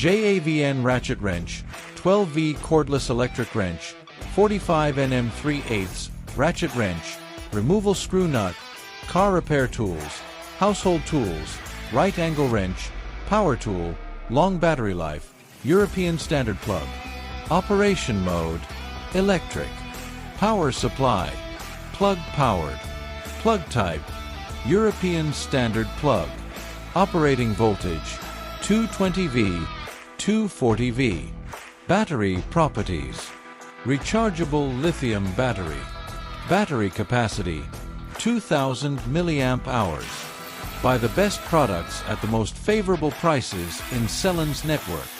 JAVN ratchet wrench, 12V cordless electric wrench, 45 Nm 3/8 ratchet wrench, removal screw nut, car repair tools, household tools, right angle wrench, power tool, long battery life, European standard plug. Operation mode, electric. Power supply, plug powered. Plug type, European standard plug. Operating voltage, 220V, 240V. Battery properties, rechargeable lithium battery. Battery capacity, 2000 mAh. Buy the best products at the most favorable prices in Sellines network.